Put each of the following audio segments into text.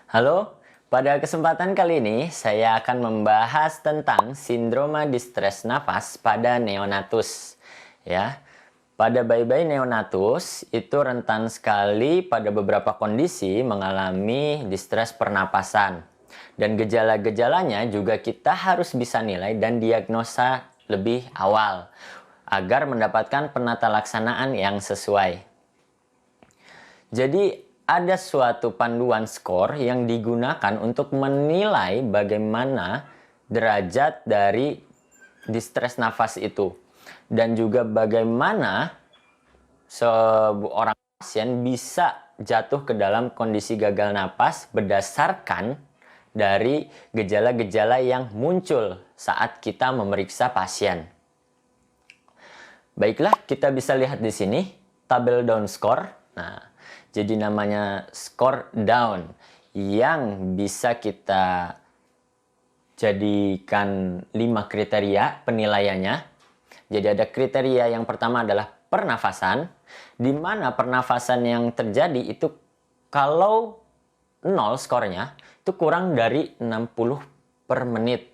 Halo, pada kesempatan kali ini saya akan membahas tentang sindroma distres nafas pada neonatus. Ya, pada bayi-bayi neonatus itu rentan sekali pada beberapa kondisi mengalami distres pernapasan. Dan gejala-gejalanya juga kita harus bisa nilai dan diagnosa lebih awal agar mendapatkan penata laksanaan yang sesuai. Jadi ada suatu panduan skor yang digunakan untuk menilai bagaimana derajat dari distres nafas itu. Dan juga bagaimana seorang pasien bisa jatuh ke dalam kondisi gagal napas berdasarkan dari gejala-gejala yang muncul saat kita memeriksa pasien. Baiklah, kita bisa lihat di sini tabel down score. Nah, jadi namanya score down yang bisa kita jadikan 5 kriteria penilaiannya. Jadi ada kriteria yang pertama adalah pernafasan, di mana pernafasan yang terjadi itu kalau 0 skornya itu kurang dari 60 per menit.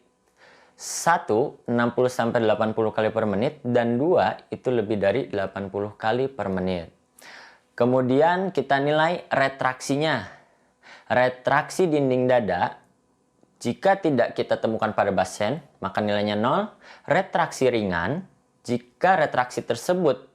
1, 60-80 kali per menit, dan 2, itu lebih dari 80 kali per menit. Kemudian kita nilai retraksinya. Retraksi dinding dada, jika tidak kita temukan pada pasien, maka nilainya 0. Retraksi ringan, jika retraksi tersebut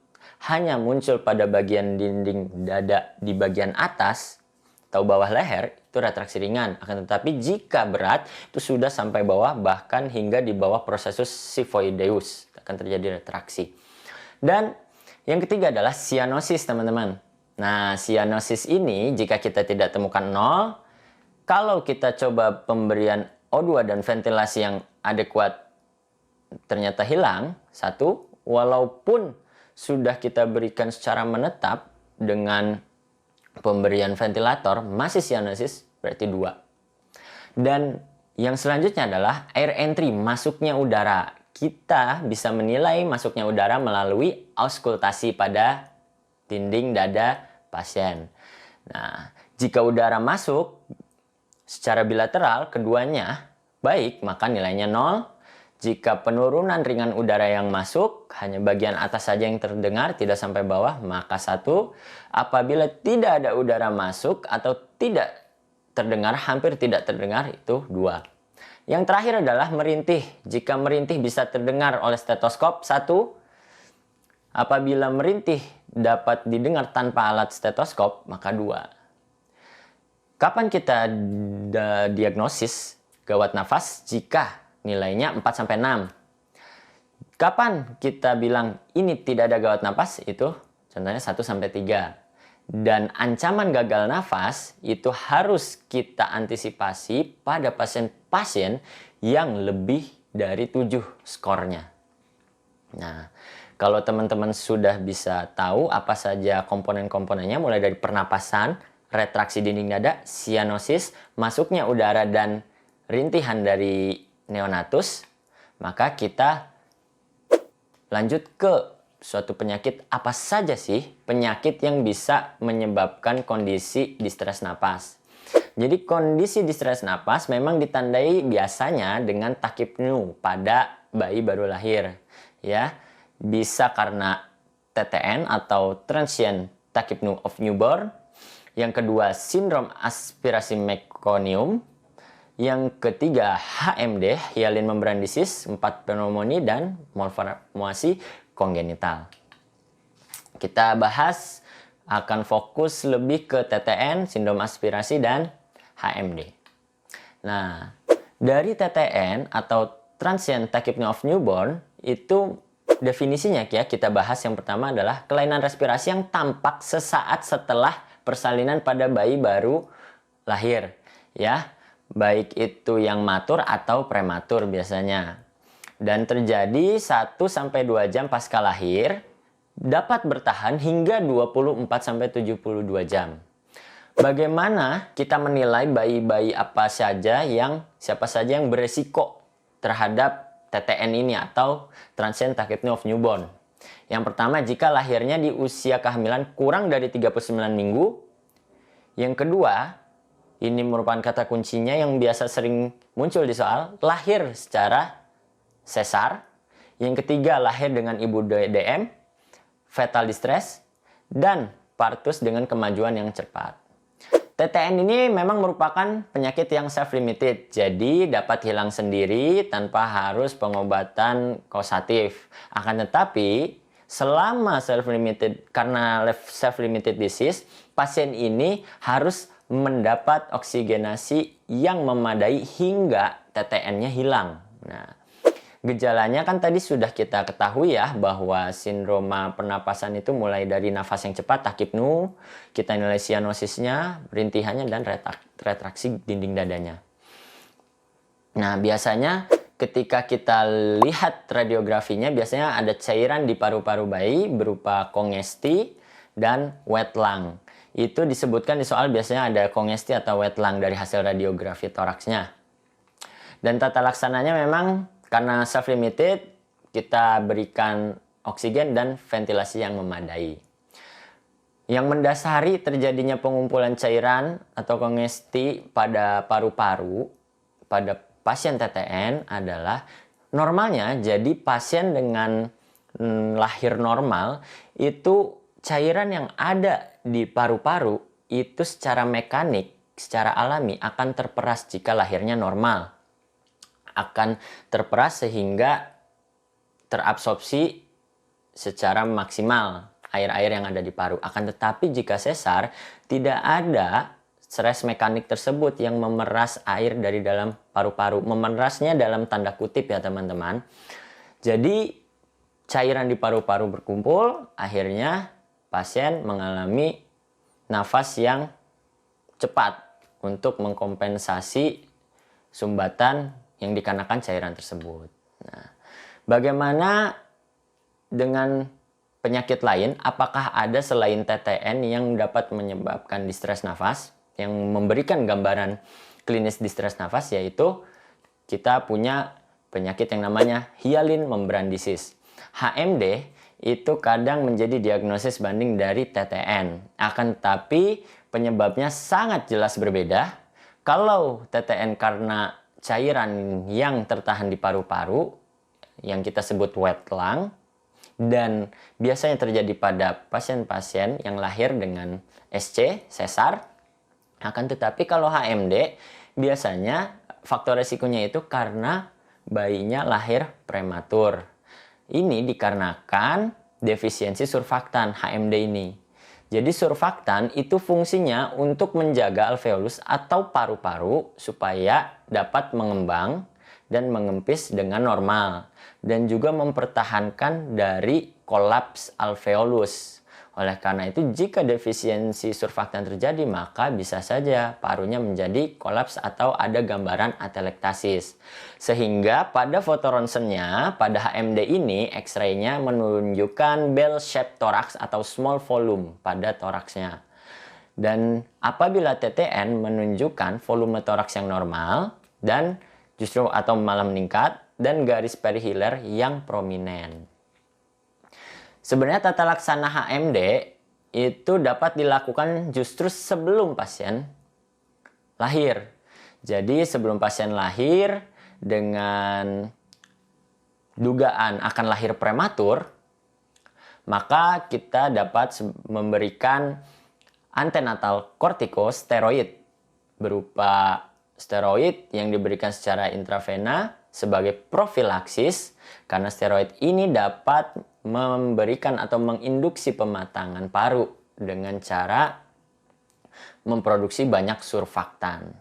hanya muncul pada bagian dinding dada di bagian atas atau bawah leher, itu retraksi ringan. Akan tetapi jika berat, itu sudah sampai bawah, bahkan hingga di bawah prosesus xiphoideus akan terjadi retraksi. Dan yang ketiga adalah cyanosis, teman-teman. Nah, cyanosis ini jika kita tidak temukan 0, kalau kita coba pemberian O2 dan ventilasi yang adekuat ternyata hilang, 1, walaupun sudah kita berikan secara menetap dengan pemberian ventilator, masih cyanosis, berarti 2. Dan yang selanjutnya adalah air entry, masuknya udara. Kita bisa menilai masuknya udara melalui auskultasi pada dinding dada pasien. Nah, jika udara masuk secara bilateral keduanya baik, maka nilainya 0. Jika penurunan ringan udara yang masuk, hanya bagian atas saja yang terdengar, tidak sampai bawah, maka 1. Apabila tidak ada udara masuk atau tidak terdengar, hampir tidak terdengar, itu 2. Yang terakhir adalah merintih. Jika merintih bisa terdengar oleh stetoskop, 1. Apabila merintih dapat didengar tanpa alat stetoskop, maka 2. Kapan kita diagnosis gawat nafas? Jika nilainya 4-6. Kapan kita bilang ini tidak ada gawat nafas? Itu contohnya 1-3. Dan ancaman gagal nafas itu harus kita antisipasi pada pasien-pasien yang lebih dari 7 skornya. Nah, kalau teman-teman sudah bisa tahu apa saja komponen-komponennya, mulai dari pernapasan, retraksi dinding dada, cyanosis, masuknya udara, dan rintihan dari neonatus, maka kita lanjut ke suatu penyakit. Apa saja sih penyakit yang bisa menyebabkan kondisi distres napas? Jadi kondisi distres napas memang ditandai biasanya dengan tachypnea pada bayi baru lahir. Ya, bisa karena TTN atau transient tachypnea of newborn. Yang kedua, sindrom aspirasi mekonium. Yang ketiga, HMD, hyalin membran disease, 4 pneumonia, dan malformasi kongenital. Kita bahas akan fokus lebih ke TTN, sindrom aspirasi, dan HMD. Nah, dari TTN atau transient tachypnea of newborn, itu definisinya ya kita bahas. Yang pertama adalah kelainan respirasi yang tampak sesaat setelah persalinan pada bayi baru lahir, ya. Baik itu yang matur atau prematur biasanya. Dan terjadi 1-2 jam pasca lahir, dapat bertahan hingga 24-72 jam. Bagaimana kita menilai bayi-bayi siapa saja yang beresiko terhadap TTN ini atau transient tachypnea of newborn? Yang pertama, jika lahirnya di usia kehamilan kurang dari 39 minggu. Yang kedua, ini merupakan kata kuncinya yang biasa sering muncul di soal, lahir secara sesar. Yang ketiga, lahir dengan ibu DM, fetal distress, dan partus dengan kemajuan yang cepat. TTN ini memang merupakan penyakit yang self-limited, jadi dapat hilang sendiri tanpa harus pengobatan kausatif. Akan tetapi, selama karena self-limited disease, pasien ini harus mendapat oksigenasi yang memadai hingga TTN-nya hilang. Nah, gejalanya kan tadi sudah kita ketahui ya, bahwa sindroma pernapasan itu mulai dari nafas yang cepat, takipnu, kita nilai cyanosisnya, perintihannya, dan retraksi dinding dadanya. Nah, biasanya ketika kita lihat radiografinya, biasanya ada cairan di paru-paru bayi berupa kongesti dan wet lung. Itu disebutkan di soal, biasanya ada kongesti atau wet lung dari hasil radiografi toraksnya. Dan tata laksananya memang karena self-limited, kita berikan oksigen dan ventilasi yang memadai. Yang mendasari terjadinya pengumpulan cairan atau kongesti pada paru-paru pada pasien TTN adalah normalnya, jadi pasien dengan lahir normal itu cairan yang ada di paru-paru itu secara mekanik, secara alami akan terperas jika lahirnya normal. Akan terperas sehingga terabsorpsi secara maksimal air-air yang ada di paru. Akan tetapi jika sesar, tidak ada stres mekanik tersebut yang memeras air dari dalam paru-paru. Memerasnya dalam tanda kutip ya teman-teman. Jadi cairan di paru-paru berkumpul, akhirnya pasien mengalami nafas yang cepat untuk mengkompensasi sumbatan yang dikarenakan cairan tersebut. Nah, bagaimana dengan penyakit lain? Apakah ada selain TTN yang dapat menyebabkan distres nafas? Yang memberikan gambaran klinis distres nafas, yaitu kita punya penyakit yang namanya hyalin membran disease. HMD itu kadang menjadi diagnosis banding dari TTN. Akan tetapi penyebabnya sangat jelas berbeda. Kalau TTN karena cairan yang tertahan di paru-paru, yang kita sebut wet lung, dan biasanya terjadi pada pasien-pasien yang lahir dengan SC, sesar. Akan tetapi kalau HMD, biasanya faktor resikonya itu karena bayinya lahir prematur. Ini dikarenakan defisiensi surfaktan HMD ini. Jadi surfaktan itu fungsinya untuk menjaga alveolus atau paru-paru supaya dapat mengembang dan mengempis dengan normal. Dan juga mempertahankan dari kolaps alveolus. Oleh karena itu, jika defisiensi surfaktan terjadi, maka bisa saja parunya menjadi kolaps atau ada gambaran atelektasis. Sehingga pada foto ronsennya, pada HMD ini, X-ray-nya menunjukkan bell-shaped thorax atau small volume pada thoraxnya. Dan apabila TTN menunjukkan volume thorax yang normal, dan justru atau malah meningkat, dan garis perihilar yang prominent. Sebenarnya tata laksana HMD itu dapat dilakukan justru sebelum pasien lahir. Jadi sebelum pasien lahir dengan dugaan akan lahir prematur, maka kita dapat memberikan antenatal kortikosteroid berupa steroid yang diberikan secara intravena sebagai profilaksis, karena steroid ini dapat memberikan atau menginduksi pematangan paru dengan cara memproduksi banyak surfaktan.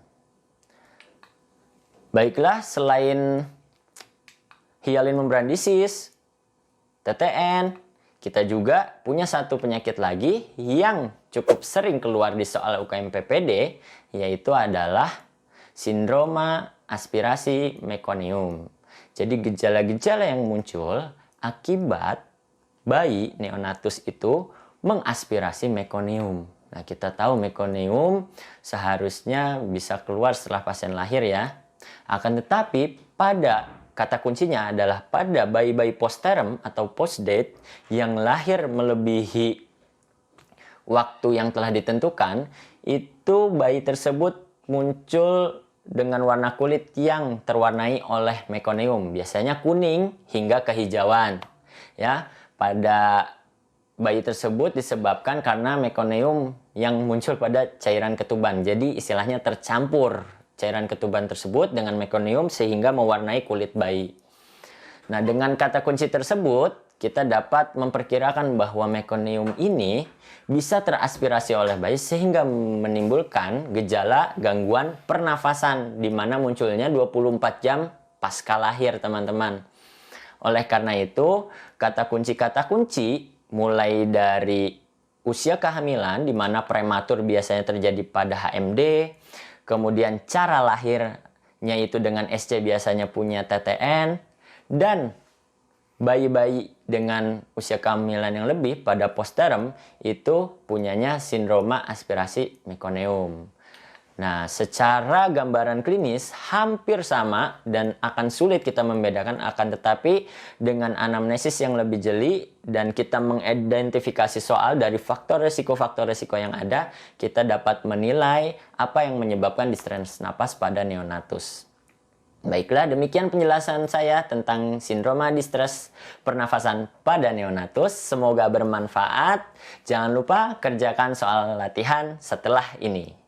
Baiklah, selain hyalin membran disease, TTN, kita juga punya satu penyakit lagi yang cukup sering keluar di soal UKM PPD, yaitu adalah sindroma aspirasi mekonium. Jadi gejala-gejala yang muncul akibat bayi neonatus itu mengaspirasi mekonium. Nah, kita tahu mekonium seharusnya bisa keluar setelah pasien lahir ya. Akan tetapi pada kata kuncinya adalah pada bayi-bayi postterm atau post-date yang lahir melebihi waktu yang telah ditentukan, itu bayi tersebut muncul dengan warna kulit yang terwarnai oleh mekonium, biasanya kuning hingga kehijauan. Ya, pada bayi tersebut disebabkan karena mekonium yang muncul pada cairan ketuban. Jadi istilahnya tercampur cairan ketuban tersebut dengan mekonium sehingga mewarnai kulit bayi. Nah, dengan kata kunci tersebut, kita dapat memperkirakan bahwa mekonium ini bisa teraspirasi oleh bayi sehingga menimbulkan gejala gangguan pernafasan di mana munculnya 24 jam pasca lahir, teman-teman. Oleh karena itu, kata kunci mulai dari usia kehamilan di mana prematur biasanya terjadi pada HMD, kemudian cara lahirnya itu dengan SC biasanya punya TTN, dan bayi-bayi dengan usia kehamilan yang lebih pada postpartum itu punyanya sindroma aspirasi mekonium. Nah, secara gambaran klinis hampir sama dan akan sulit kita membedakan, akan tetapi dengan anamnesis yang lebih jeli dan kita mengidentifikasi soal dari faktor resiko yang ada, kita dapat menilai apa yang menyebabkan distress napas pada neonatus. Baiklah, demikian penjelasan saya tentang sindroma distress pernafasan pada neonatus. Semoga bermanfaat. Jangan lupa kerjakan soal latihan setelah ini.